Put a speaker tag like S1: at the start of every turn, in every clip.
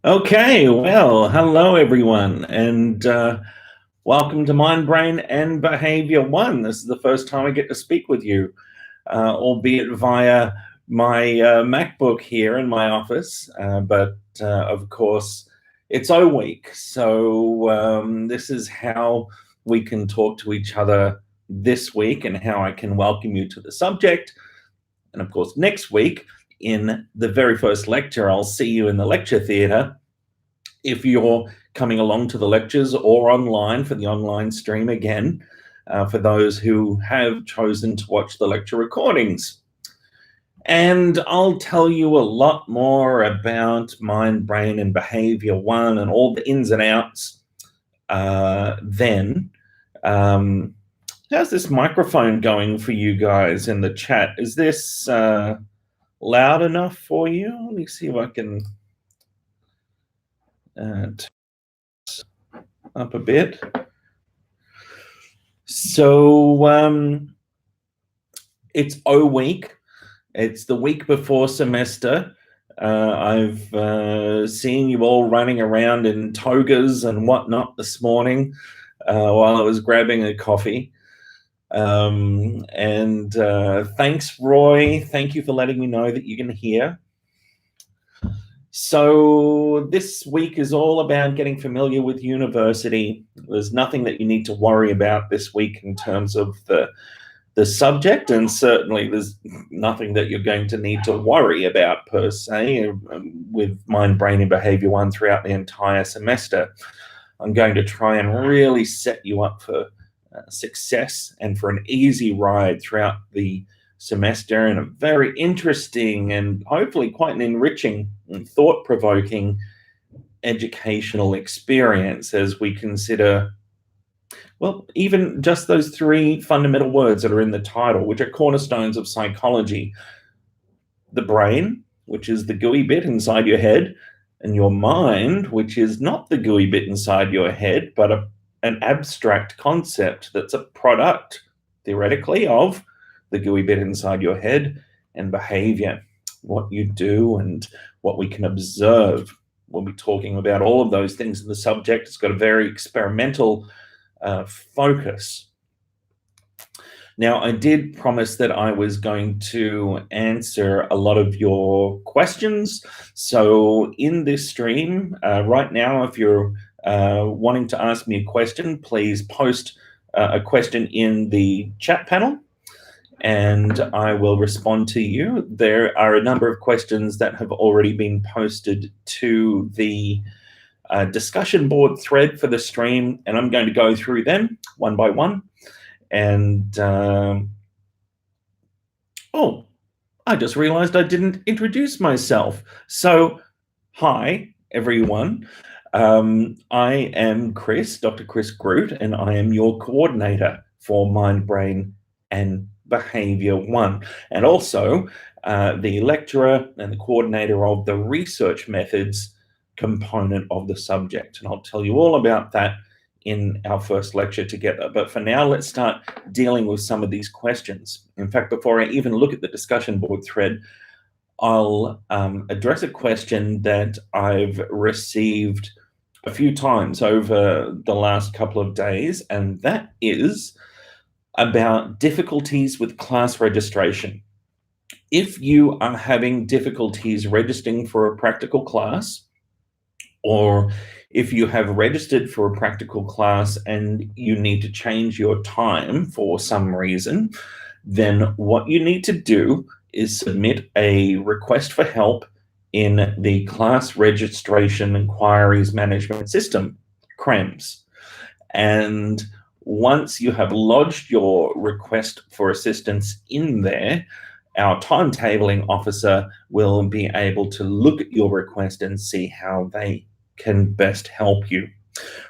S1: Okay, well, hello everyone, and welcome to Mind, Brain, and Behaviour 1. This is the first time I get to speak with you, albeit via my MacBook here in my office, but of course, it's O Week, so this is how we can talk to each other this week and how I can welcome you to the subject. And of course, next week, in the very first lecture, I'll see you in the lecture theatre if you're coming along to the lectures or online for the online stream again, for those who have chosen to watch the lecture recordings. And I'll tell you a lot more about Mind, Brain, and Behaviour 1 and all the ins and outs then. How's this microphone going for you guys in the chat? Is this loud enough for you? Let me see if I can turn up a bit. So it's O week. It's the week before semester. I've seen you all running around in togas and whatnot this morning while I was grabbing a coffee. And thanks, Roy. Thank you for letting me know that you can hear. So this week is all about getting familiar with university. There's nothing that you need to worry about this week in terms of the subject, and certainly there's nothing that you're going to need to worry about per se with Mind, Brain, and Behaviour 1 throughout the entire semester. I'm going to try and really set you up for success and for an easy ride throughout the semester, and a very interesting and hopefully quite an enriching and thought-provoking educational experience as we consider, well, even just those three fundamental words that are in the title, which are cornerstones of psychology: the brain, which is the gooey bit inside your head, and your mind, which is not the gooey bit inside your head, but an abstract concept that's a product, theoretically, of the gooey bit inside your head, and behavior, what you do and what we can observe. We'll be talking about all of those things in the subject. It's got a very experimental focus. Now, I did promise that I was going to answer a lot of your questions. So in this stream, right now, if you're wanting to ask me a question, please post a question in the chat panel and I will respond to you. There are a number of questions that have already been posted to the discussion board thread for the stream, and I'm going to go through them one by one. And oh, I just realized I didn't introduce myself. So, hi, everyone. I am Chris, Dr. Chris Groot, and I am your coordinator for Mind, Brain, and Behaviour 1, and also the lecturer and the coordinator of the research methods component of the subject. And I'll tell you all about that in our first lecture together. But for now, let's start dealing with some of these questions. In fact, before I even look at the discussion board thread, I'll address a question that I've received a few times over the last couple of days, and that is about difficulties with class registration. If you are having difficulties registering for a practical class, or if you have registered for a practical class and you need to change your time for some reason, then what you need to do is submit a request for help in the Class Registration Inquiries Management System, CREMS. And once you have lodged your request for assistance in there, our timetabling officer will be able to look at your request and see how they can best help you.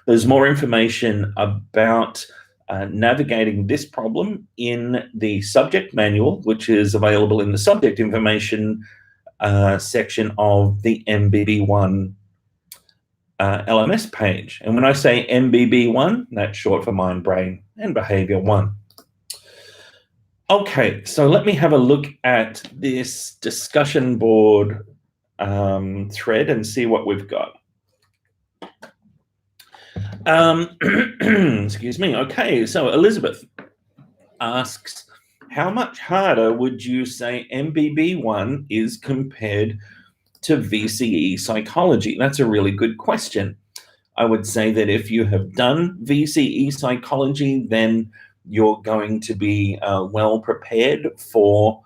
S1: There's more information about navigating this problem in the subject manual, which is available in the subject information section of the MBB1 LMS page. And when I say MBB1, that's short for Mind, Brain, and Behaviour 1. Okay, so let me have a look at this discussion board thread and see what we've got. Excuse me. Okay, so Elizabeth asks, how much harder would you say MBB1 is compared to VCE psychology? That's a really good question. I would say that if you have done VCE psychology, then you're going to be well prepared for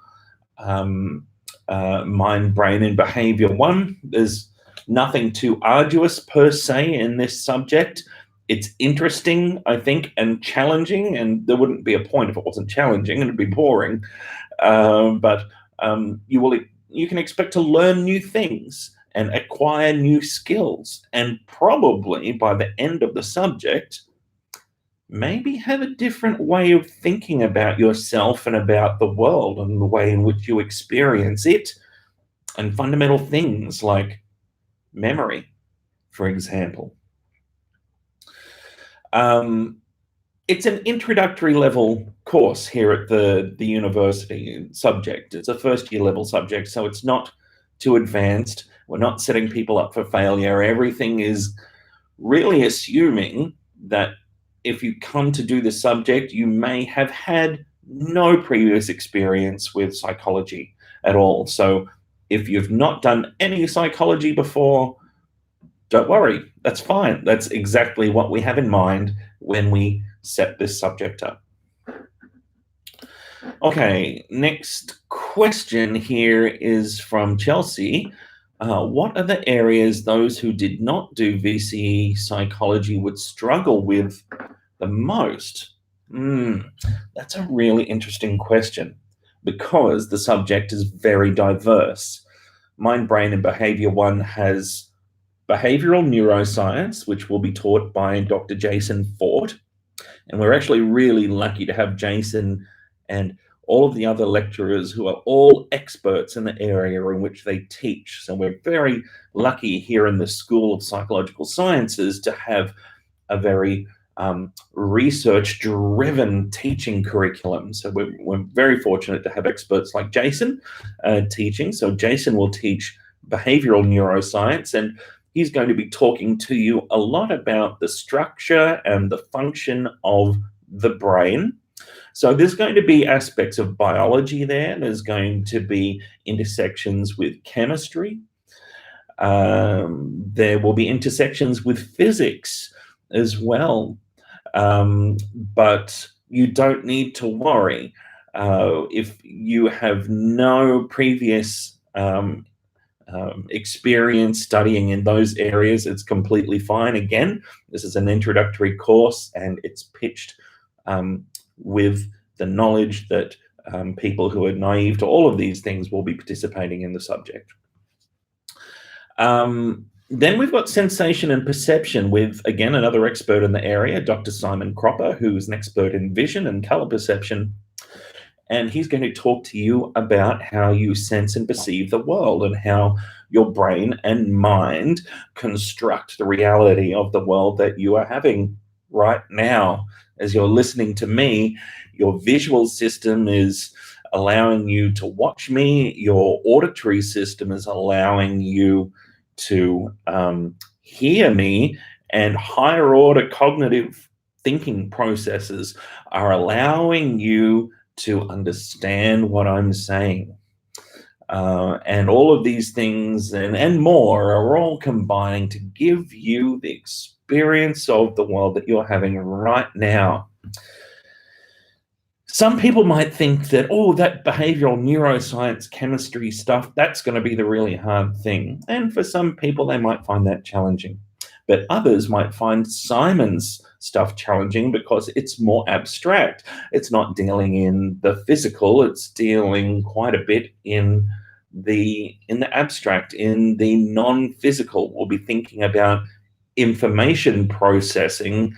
S1: mind, brain, and behavior one. There's nothing too arduous per se in this subject. It's interesting, I think, and challenging, and there wouldn't be a point if it wasn't challenging, and it'd be boring. But you can expect to learn new things and acquire new skills, and probably by the end of the subject, maybe have a different way of thinking about yourself and about the world and the way in which you experience it, and fundamental things like memory, for example. It's an introductory level course here at the university subject. It's a first year level subject, so it's not too advanced. We're not setting people up for failure. Everything is really assuming that if you come to do the subject, you may have had no previous experience with psychology at all. So if you've not done any psychology before, don't worry, that's fine. That's exactly what we have in mind when we set this subject up. Okay, next question here is from Chelsea. What are the areas those who did not do VCE psychology would struggle with the most? That's a really interesting question because the subject is very diverse. Mind, Brain, and Behaviour 1 has behavioral neuroscience, which will be taught by Dr. Jason Fort. And we're actually really lucky to have Jason and all of the other lecturers who are all experts in the area in which they teach. So we're very lucky here in the School of Psychological Sciences to have a very research-driven teaching curriculum. So we're very fortunate to have experts like Jason teaching. So Jason will teach behavioral neuroscience, and he's going to be talking to you a lot about the structure and the function of the brain. So there's going to be aspects of biology there. There's going to be intersections with chemistry. There will be intersections with physics as well. But you don't need to worry. If you have no previous experience studying in those areas, it's completely fine. Again, this is an introductory course, and it's pitched with the knowledge that people who are naive to all of these things will be participating in the subject. Then we've got sensation and perception with, again, another expert in the area, Dr. Simon Cropper, who's an expert in vision and color perception. And he's going to talk to you about how you sense and perceive the world and how your brain and mind construct the reality of the world that you are having right now. As you're listening to me, your visual system is allowing you to watch me. Your auditory system is allowing you to hear me, and higher order cognitive thinking processes are allowing you to understand what I'm saying. And all of these things and more are all combining to give you the experience of the world that you're having right now. Some people might think that, oh, that behavioral neuroscience chemistry stuff, that's going to be the really hard thing. And for some people, they might find that challenging. But others might find Simon's stuff challenging because it's more abstract. It's not dealing in the physical, it's dealing quite a bit in the abstract, in the non-physical. We'll be thinking about information processing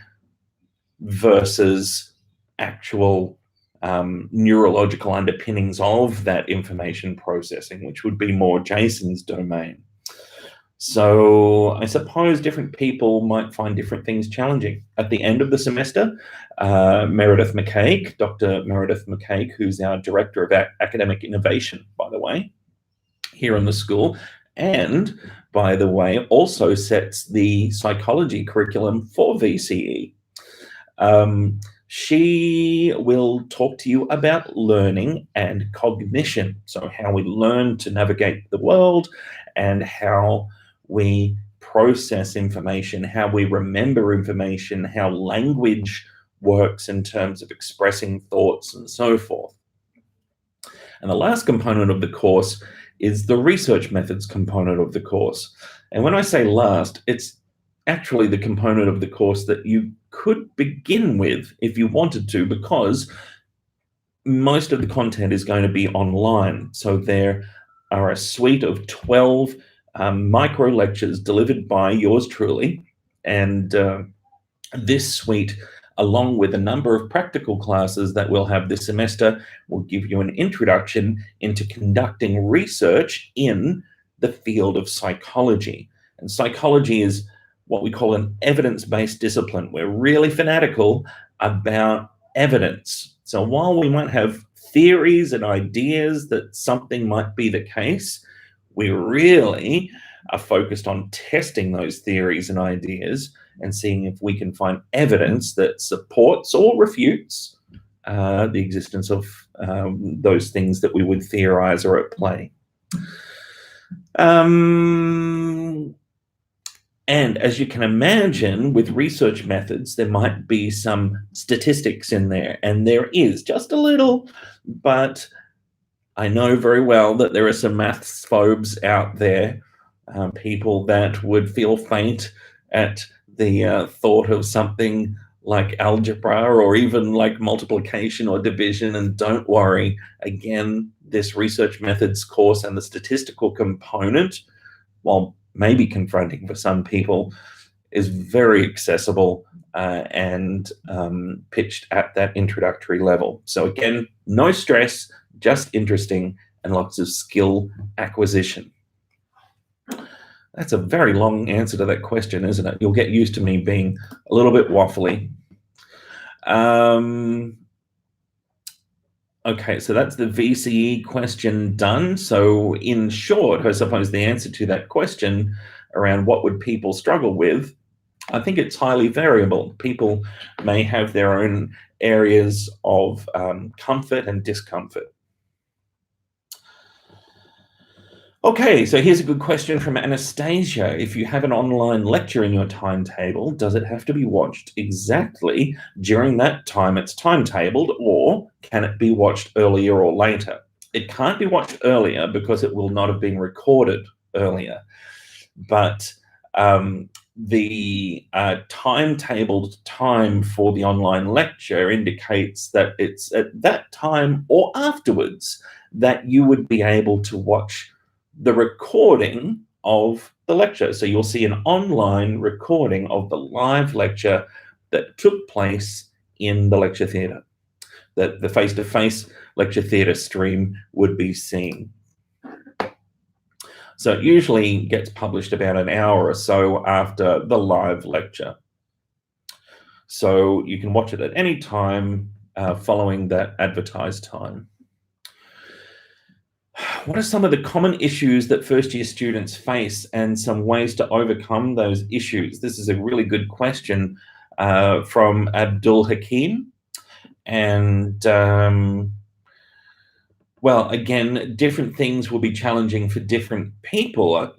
S1: versus actual neurological underpinnings of that information processing, which would be more Jason's domain. So I suppose different people might find different things challenging. At the end of the semester, Meredith McCaig, Dr. Meredith McCaig, who's our Director of Academic Innovation, by the way, here in the school, and, by the way, also sets the psychology curriculum for VCE. She will talk to you about learning and cognition, so how we learn to navigate the world and how we process information, how we remember information, how language works in terms of expressing thoughts and so forth. And the last component of the course is the research methods component of the course. And when I say last, it's actually the component of the course that you could begin with if you wanted to, because most of the content is going to be online. So there are a suite of 12 micro lectures delivered by yours truly. And this suite, along with a number of practical classes that we'll have this semester, will give you an introduction into conducting research in the field of psychology. And psychology is what we call an evidence-based discipline. We're really fanatical about evidence. So while we might have theories and ideas that something might be the case, we really are focused on testing those theories and ideas and seeing if we can find evidence that supports or refutes the existence of those things that we would theorize are at play. And as you can imagine, with research methods, there might be some statistics in there, and there is just a little, but I know very well that there are some maths phobes out there, people that would feel faint at the thought of something like algebra or even like multiplication or division. And don't worry, again, this research methods course and the statistical component, while maybe confronting for some people, is very accessible and pitched at that introductory level. So again, no stress, just interesting and lots of skill acquisition. That's a very long answer to that question, isn't it? You'll get used to me being a little bit waffly. Okay, so that's the VCE question done. So in short, I suppose the answer to that question around what would people struggle with, I think it's highly variable. People may have their own areas of comfort and discomfort. Okay, so here's a good question from Anastasia. If you have an online lecture in your timetable, does it have to be watched exactly during that time it's timetabled, or can it be watched earlier or later? It can't be watched earlier because it will not have been recorded earlier. But the timetabled time for the online lecture indicates that it's at that time or afterwards that you would be able to watch the recording of the lecture. So you'll see an online recording of the live lecture that took place in the lecture theatre, that the face-to-face lecture theatre stream would be seen. So it usually gets published about an hour or so after the live lecture. So you can watch it at any time following that advertised time. What are some of the common issues that first-year students face and some ways to overcome those issues? This is a really good question from Abdul Hakim. And, well, again, different things will be challenging for different people.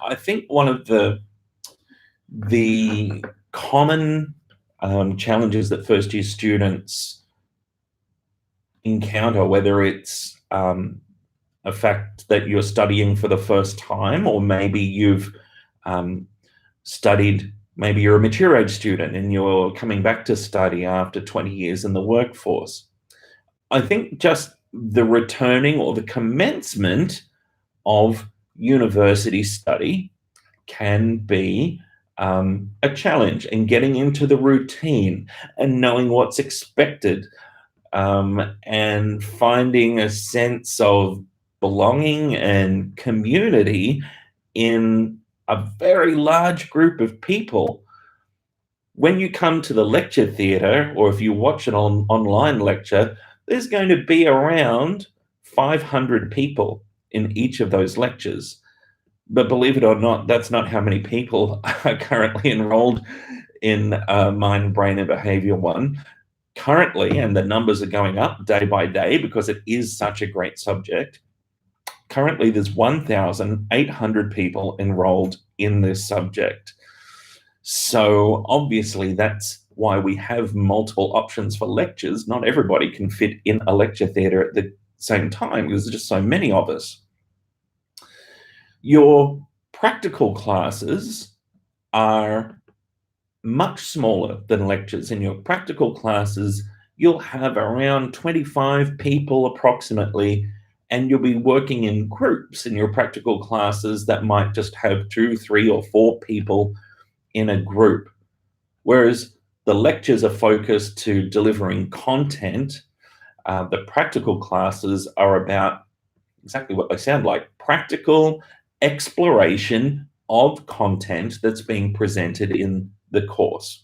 S1: I think one of the common challenges that first-year students encounter, whether it's a fact that you're studying for the first time, or maybe you've studied, maybe you're a mature age student and you're coming back to study after 20 years in the workforce. I think just the returning or the commencement of university study can be a challenge, and getting into the routine and knowing what's expected and finding a sense of belonging and community in a very large group of people. When you come to the lecture theatre, or if you watch an online lecture, there's going to be around 500 people in each of those lectures. But believe it or not, that's not how many people are currently enrolled in Mind, Brain and Behaviour 1. Currently, and the numbers are going up day by day because it is such a great subject, currently there's 1,800 people enrolled in this subject. So obviously that's why we have multiple options for lectures. Not everybody can fit in a lecture theatre at the same time because there's just so many of us. Your practical classes are much smaller than lectures. In your practical classes, you'll have around 25 people approximately, and you'll be working in groups in your practical classes that might just have 2, 3, or 4 people in a group. Whereas the lectures are focused to delivering content, the practical classes are about exactly what they sound like: practical exploration of content that's being presented in the course.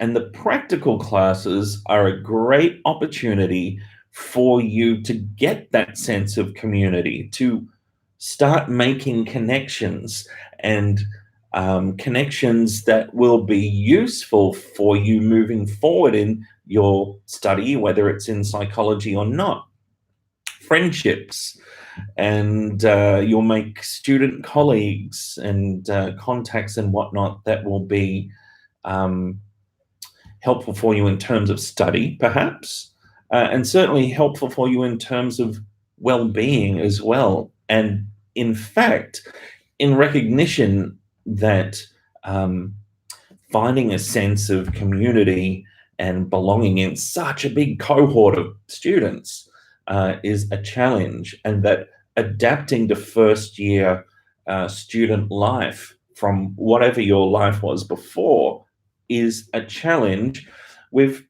S1: And the practical classes are a great opportunity for you to get that sense of community, to start making connections, and connections that will be useful for you moving forward in your study, whether it's in psychology or not. Friendships, and you'll make student colleagues and contacts and whatnot that will be helpful for you in terms of study, perhaps, and certainly helpful for you in terms of well-being as well. And in fact, in recognition that finding a sense of community and belonging in such a big cohort of students is a challenge, and that adapting to first year student life from whatever your life was before is a challenge. We've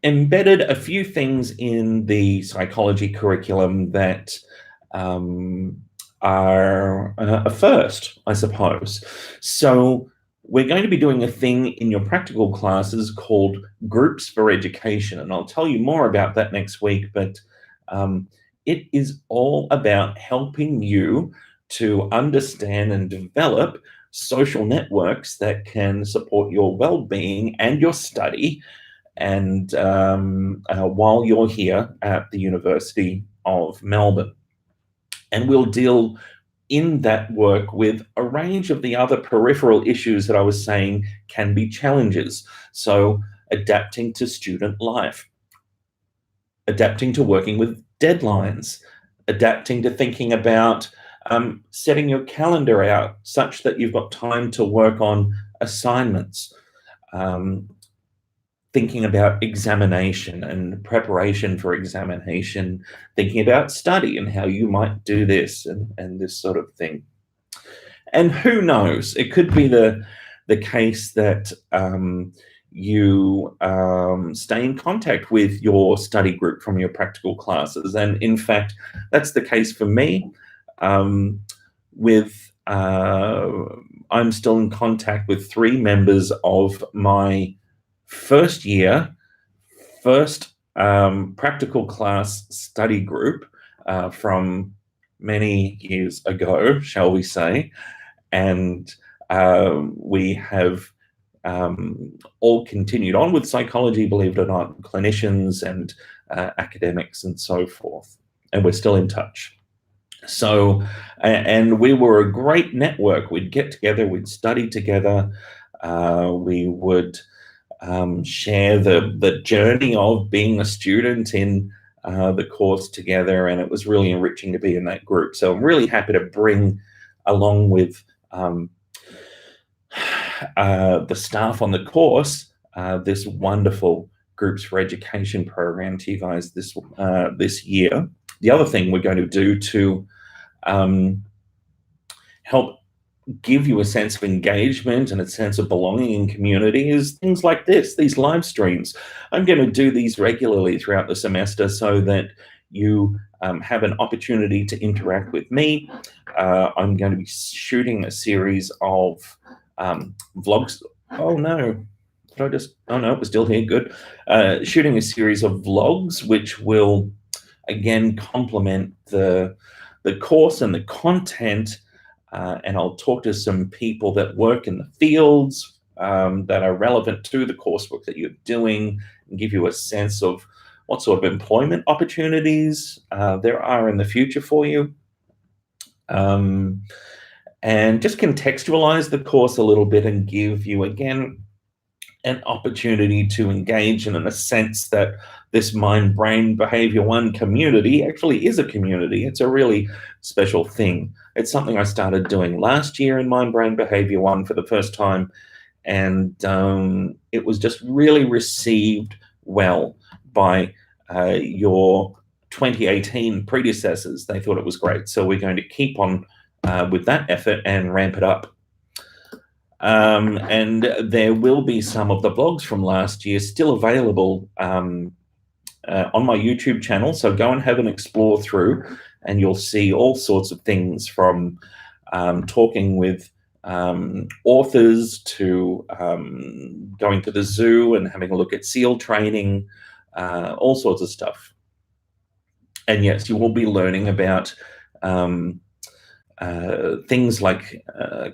S1: embedded a few things in the psychology curriculum that are a first, I suppose. So we're going to be doing a thing in your practical classes called Groups for Education, and I'll tell you more about that next week, but it is all about helping you to understand and develop social networks that can support your well-being and your study, and while you're here at the University of Melbourne. And we'll deal in that work with a range of the other peripheral issues that I was saying can be challenges. So adapting to student life, adapting to working with deadlines, adapting to thinking about setting your calendar out such that you've got time to work on assignments, thinking about examination and preparation for examination, thinking about study and how you might do this and this sort of thing. And who knows, it could be the case that you stay in contact with your study group from your practical classes. And in fact, that's the case for me. I'm still in contact with 3 members of my first practical class study group from many years ago, shall we say. And we have all continued on with psychology, believe it or not, clinicians and academics and so forth. And we're still in touch. So, and we were a great network. We'd get together, we'd study together, we would share the journey of being a student in the course together, and it was really enriching to be in that group. So I'm really happy to bring, along with the staff on the course, this wonderful Groups for Education program to you guys this year. The other thing we're going to do to help give you a sense of engagement and a sense of belonging in community is things like this, these live streams. I'm going to do these regularly throughout the semester so that you have an opportunity to interact with me. I'm going to be shooting a series of vlogs. Oh no, oh no, it was still here, good. Shooting a series of vlogs which will again complement the the course and the content, and I'll talk to some people that work in the fields that are relevant to the coursework that you're doing, and give you a sense of what sort of employment opportunities there are in the future for you. And just contextualize the course a little bit and give you, again, an opportunity to engage in a sense that this Mind Brain Behaviour 1 community actually is a community. It's a really special thing. It's something I started doing last year in Mind Brain Behaviour 1 for the first time, and it was just really received well by your 2018 predecessors. They thought it was great. So we're going to keep on with that effort and ramp it up. And there will be some of the vlogs from last year still available on my YouTube channel. So go and have an explore through, and you'll see all sorts of things from talking with authors to going to the zoo and having a look at SEAL training, all sorts of stuff. And yes, you will be learning about things like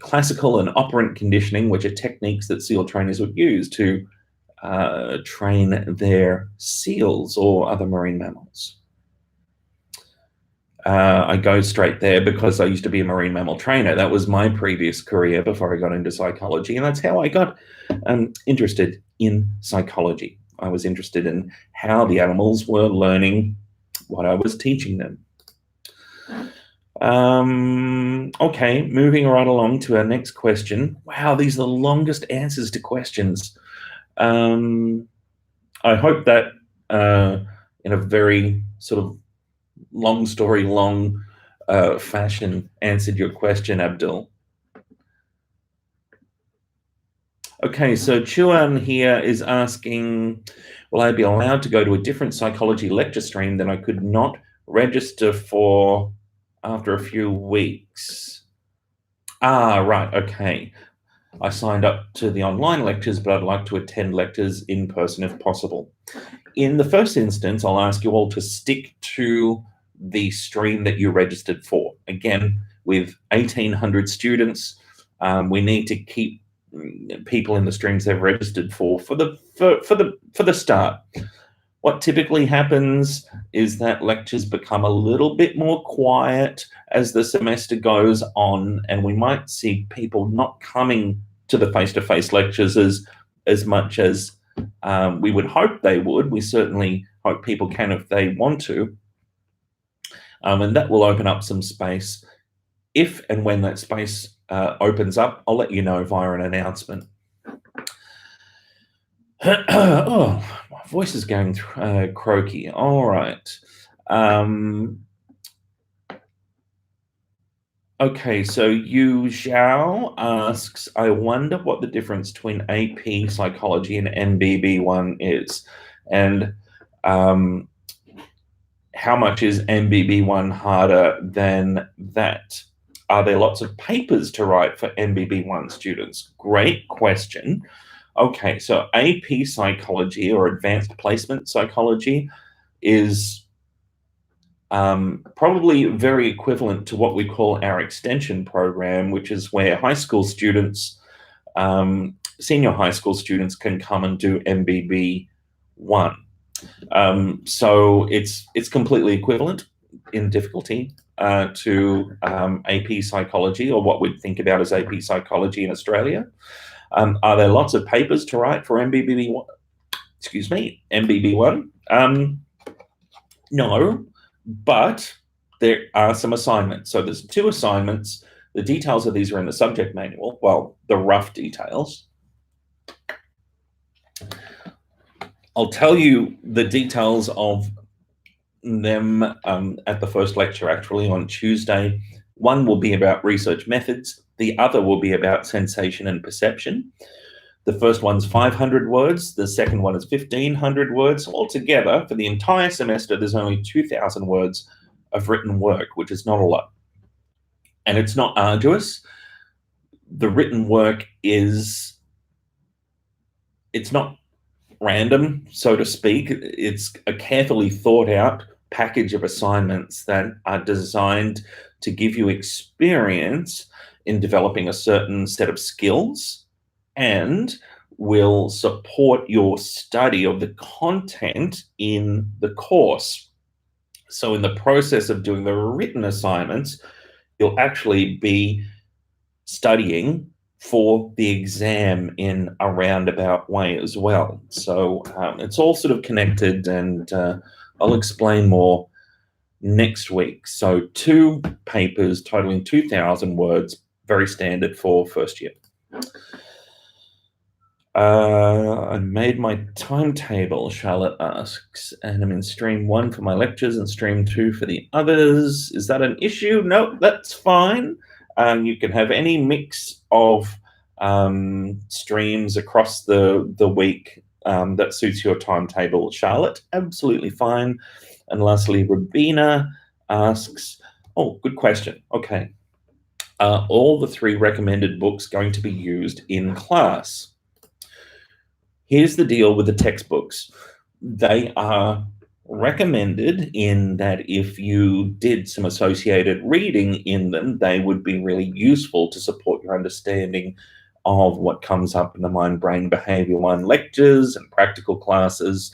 S1: classical and operant conditioning, which are techniques that SEAL trainers would use to train their seals or other marine mammals. I go straight there because I used to be a marine mammal trainer. That was my previous career before I got into psychology, and that's how I got interested in psychology. I was interested in how the animals were learning what I was teaching them. Okay, moving right along to our next question. Wow, these are the longest answers to questions. I hope that in a very sort of long story long fashion answered your question, Abdul. Okay, so Chuan here is asking, will I be allowed to go to a different psychology lecture stream that I could not register for after a few weeks? Right, okay. I signed up to the online lectures, but I'd like to attend lectures in person if possible. In the first instance, I'll ask you all to stick to the stream that you registered for. Again, with 1,800 students, we need to keep people in the streams they've registered for the start. What typically happens is that lectures become a little bit more quiet as the semester goes on, and we might see people not coming to the face-to-face lectures as much as we would hope they would. We certainly hope people can if they want to. And that will open up some space. If and when that space opens up, I'll let you know via an announcement. Oh, my voice is going croaky. All right. Okay, so Yu Zhao asks, I wonder what the difference between AP Psychology and MBB1 is, and how much is MBB1 harder than that? Are there lots of papers to write for MBB1 students? Great question. Okay, so AP Psychology or Advanced Placement Psychology is probably very equivalent to what we call our extension program, which is where high school students, senior high school students can come and do MBB1. So it's completely equivalent in difficulty to AP Psychology, or what we'd think about as AP Psychology in Australia. Are there lots of papers to write for MBB1? Excuse me, MBB1? No, but there are some assignments. So there's 2 assignments. The details of these are in the subject manual. Well, the rough details. I'll tell you the details of them at the first lecture, actually, on Tuesday. One will be about research methods. The other will be about sensation and perception. The first one's 500 words. The second one is 1,500 words. Altogether, for the entire semester, there's only 2,000 words of written work, which is not a lot. And it's not arduous. The written work it's not random, so to speak. It's a carefully thought out package of assignments that are designed to give you experience in developing a certain set of skills and will support your study of the content in the course. So in the process of doing the written assignments, you'll actually be studying for the exam in a roundabout way as well. So it's all sort of connected, and I'll explain more next week. So 2 papers totaling 2,000 words, very standard for first year. I made my timetable, Charlotte asks, and I'm in stream 1 for my lectures and stream 2 for the others. Is that an issue? No, that's fine. You can have any mix of streams across the week that suits your timetable, Charlotte. Absolutely fine. And lastly, Rabina asks, oh, good question. Okay. Are all the 3 recommended books going to be used in class? Here's the deal with the textbooks. They are recommended in that if you did some associated reading in them, they would be really useful to support your understanding of what comes up in the Mind Brain Behaviour 1 lectures and practical classes,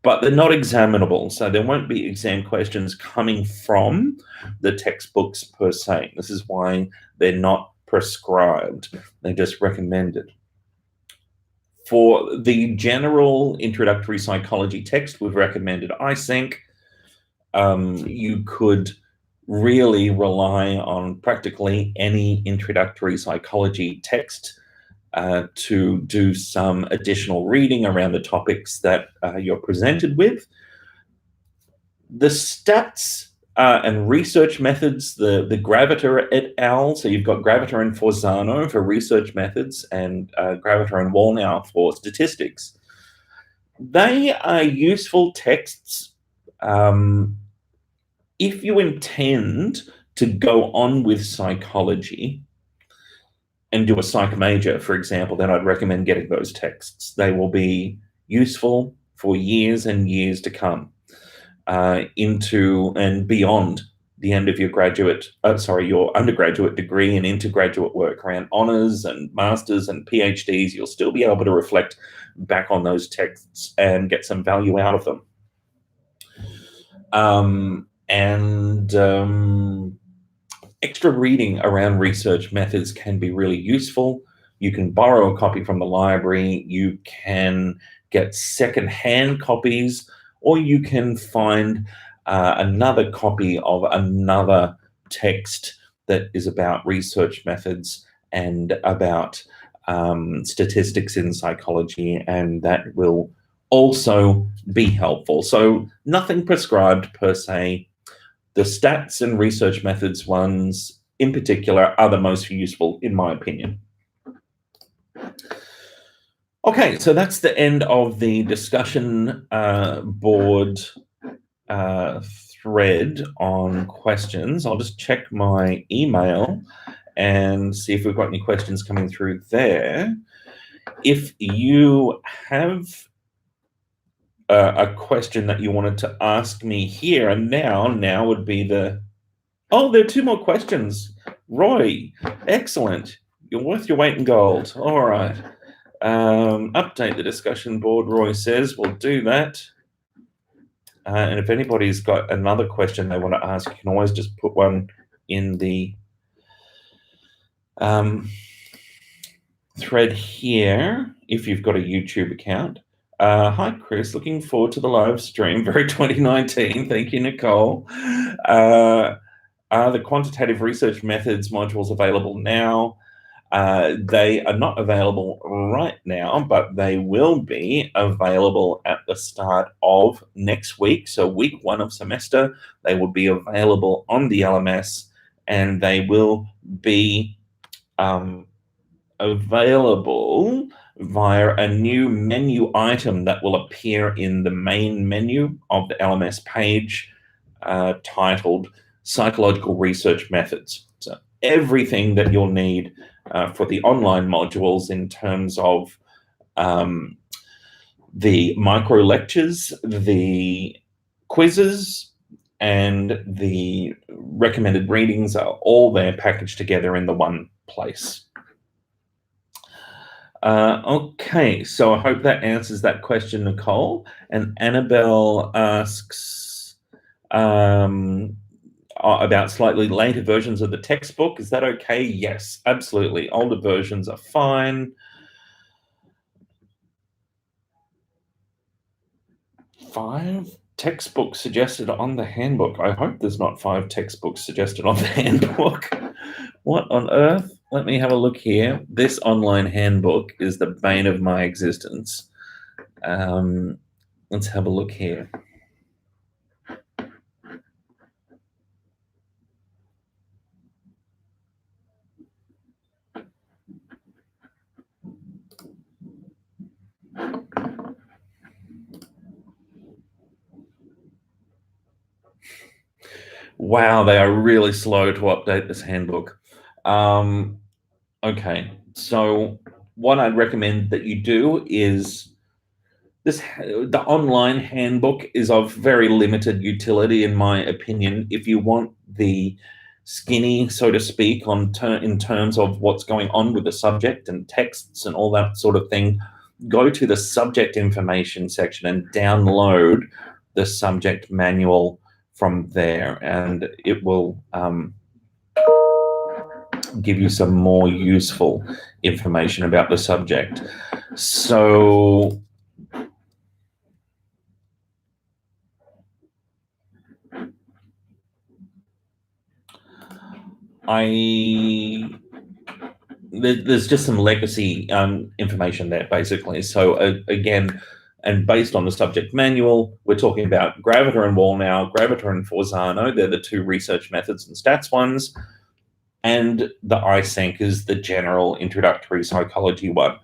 S1: but they're not examinable. So there won't be exam questions coming from the textbooks per se. This is why they're not prescribed. They're just recommended. For the general introductory psychology text, we've recommended iSync. You could really rely on practically any introductory psychology text to do some additional reading around the topics that you're presented with. The stats and research methods, the Graviter et al. So you've got Graviter and Forzano for research methods and Graviter and Wallnow for statistics. They are useful texts if you intend to go on with psychology and do a psych major, for example. Then I'd recommend getting those texts. They will be useful for years and years to come. Into and beyond the end of your your undergraduate degree and into graduate work around honors and masters and PhDs. You'll still be able to reflect back on those texts and get some value out of them. Extra reading around research methods can be really useful. You can borrow a copy from the library. You can get secondhand copies, or you can find another copy of another text that is about research methods and about statistics in psychology, and that will also be helpful. So nothing prescribed per se. The stats and research methods ones in particular are the most useful, in my opinion. Okay, so that's the end of the discussion board thread on questions. I'll just check my email and see if we've got any questions coming through there. If you have a question that you wanted to ask me here and now would be the... Oh, there are 2 more questions. Roy, excellent. You're worth your weight in gold. All right. Update the discussion board, Roy says. We'll do that. And if anybody's got another question they want to ask, you can always just put one in the thread here if you've got a YouTube account. Hi, Chris. Looking forward to the live stream. Very 2019. Thank you, Nicole. Are the quantitative research methods modules available now? They are not available right now, but they will be available at the start of next week. So week 1 of semester, they will be available on the LMS, and they will be available via a new menu item that will appear in the main menu of the LMS page titled Psychological Research Methods. So everything that you'll need for the online modules in terms of the micro lectures, the quizzes, and the recommended readings are all there packaged together in the one place. Okay, so I hope that answers that question, Nicole. And Annabelle asks about slightly later versions of the textbook. Is that okay? Yes, absolutely. Older versions are fine. 5 textbooks suggested on the handbook. I hope there's not 5 textbooks suggested on the handbook. What on earth? Let me have a look here. This online handbook is the bane of my existence. Let's have a look here. Wow, they are really slow to update this handbook. Okay, so what I'd recommend that you do is the online handbook is of very limited utility, in my opinion. If you want the skinny, so to speak, in terms of what's going on with the subject and texts and all that sort of thing, go to the subject information section and download the subject manual from there, and it will give you some more useful information about the subject. So there's just some legacy information there, basically. So again, and based on the subject manual, we're talking about Graviter and Wallnow, Graviter and Forzano. They're the 2 research methods and stats ones. And the ISENC is the general introductory psychology one.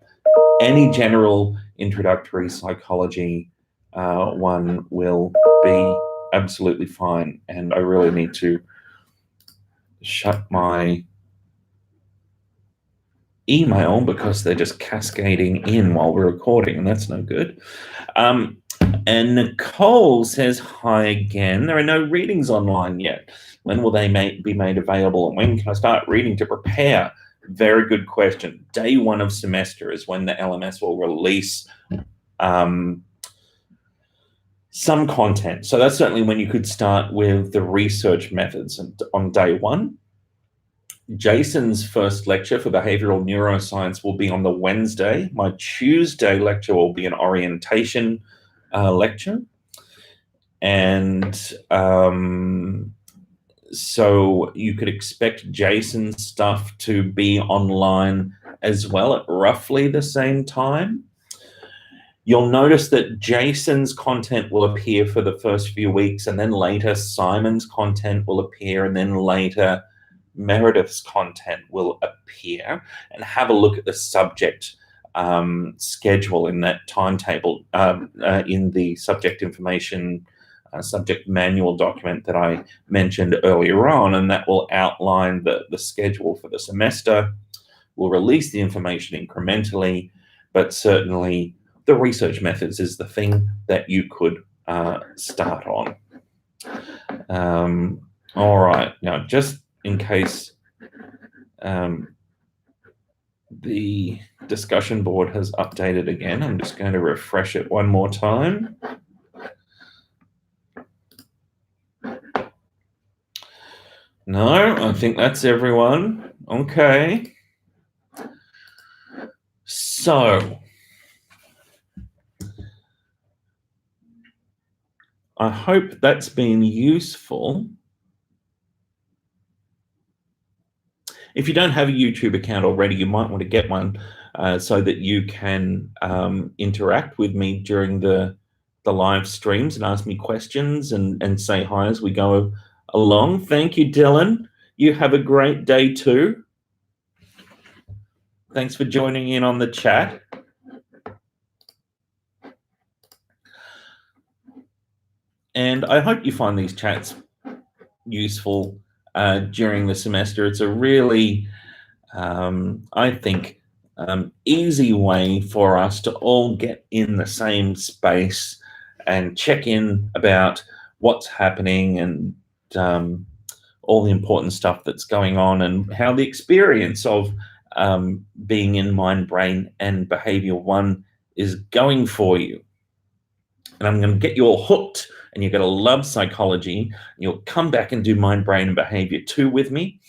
S1: Any general introductory psychology one will be absolutely fine. And I really need to shut my email because they're just cascading in while we're recording, and that's no good. And Nicole says, hi again. There are no readings online yet. When will they be made available, and when can I start reading to prepare? Very good question. Day 1 of semester is when the LMS will release some content. So that's certainly when you could start with the research methods on day 1. Jason's first lecture for behavioral neuroscience will be on the Wednesday. My Tuesday lecture will be an orientation lecture. And so you could expect Jason's stuff to be online as well at roughly the same time. You'll notice that Jason's content will appear for the first few weeks, and then later Simon's content will appear, and then later Meredith's content will appear. And have a look at the subject schedule in that timetable in the subject information subject manual document that I mentioned earlier on, and that will outline the schedule for the semester. We'll release the information incrementally, but certainly the research methods is the thing that you could start on. All right, now just in case the discussion board has updated again, I'm just going to refresh it one more time. No, I think that's everyone. Okay. So I hope that's been useful. If you don't have a YouTube account already, you might want to get one so that you can interact with me during the live streams and ask me questions and say hi as we go along. Thank you, Dylan. You have a great day too. Thanks for joining in on the chat. And I hope you find these chats useful during the semester. It's a really, I think, easy way for us to all get in the same space and check in about what's happening and all the important stuff that's going on, and how the experience of being in Mind, Brain, and Behaviour 1 is going for you. And I'm going to get you all hooked, and you're going to love psychology. You'll come back and do Mind, Brain, and Behaviour 2 with me,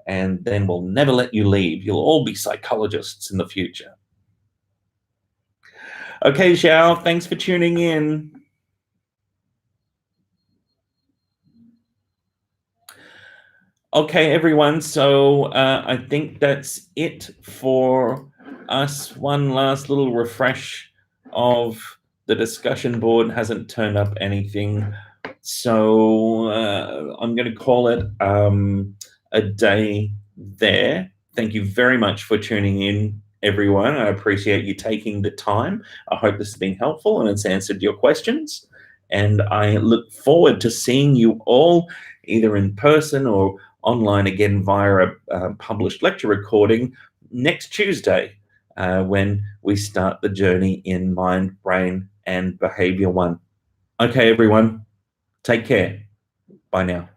S1: and then we'll never let you leave. You'll all be psychologists in the future. Okay, Xiao, thanks for tuning in. Okay, everyone, so I think that's it for us. One last little refresh of the discussion board. Hasn't turned up anything, so I'm going to call it a day there. Thank you very much for tuning in, everyone. I appreciate you taking the time. I hope this has been helpful and it's answered your questions. And I look forward to seeing you all either in person or online again via a published lecture recording next Tuesday when we start the journey in Mind, Brain, and Behaviour 1. Okay, everyone, take care. Bye now.